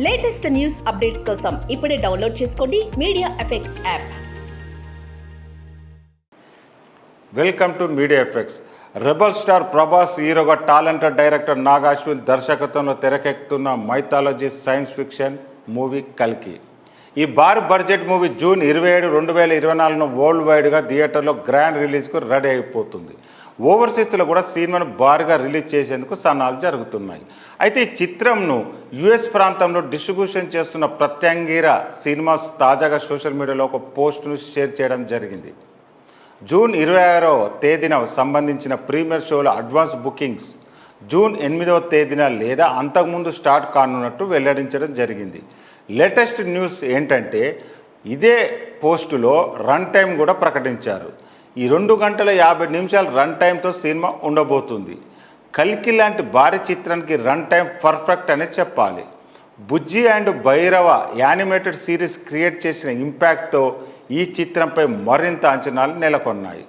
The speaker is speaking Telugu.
లేటెస్ట్ న్యూస్ అప్డేట్స్ కోసం ఇప్పుడే డౌన్లోడ్ చేసుకోండి media effects app. Welcome to media effects. Rebel star Prabhas హీరోగా టాలెంటెడ్ డైరెక్టర్ నాగ్ అశ్విన్ దర్శకత్వంలో తెరకెక్కుతున్న మైథాలజీ సైన్స్ ఫిక్షన్ మూవీ కల్కి. ఈ భారీ బడ్జెట్ మూవీ జూన్ 27, 2024 వరల్డ్ వైడ్గా థియేటర్లో గ్రాండ్ రిలీజ్కు రెడీ అయిపోతుంది. ఓవర్సీస్లో కూడా సినిమాను భారీగా రిలీజ్ చేసేందుకు సన్నాహాలు జరుగుతున్నాయి. అయితే ఈ చిత్రంను యుఎస్ ప్రాంతంలో డిస్ట్రిబ్యూషన్ చేస్తున్న ప్రత్యంగిర సినిమాస్ తాజాగా సోషల్ మీడియాలో ఒక పోస్టును షేర్ చేయడం జరిగింది. జూన్ 26వ తేదీన సంబంధించిన ప్రీమియర్ షోల అడ్వాన్స్ బుకింగ్స్ జూన్ 8వ తేదీన లేదా అంతకుముందు స్టార్ట్ కానున్నట్టు వెల్లడించడం జరిగింది. లేటెస్ట్ న్యూస్ ఏంటంటే ఇదే పోస్టులో రన్ టైం కూడా ప్రకటించారు. ఈ 2 గంటల 50 నిమిషాల రన్ టైంతో సినిమా ఉండబోతుంది. కల్కి లాంటి భారీ చిత్రానికి రన్ టైం పర్ఫెక్ట్ అనే చెప్పాలి. Bujji and Bhairava animated series create చేసిన ఇంపాక్ట్తో ఈ చిత్రంపై మరింత అంచనాలు నెలకొన్నాయి.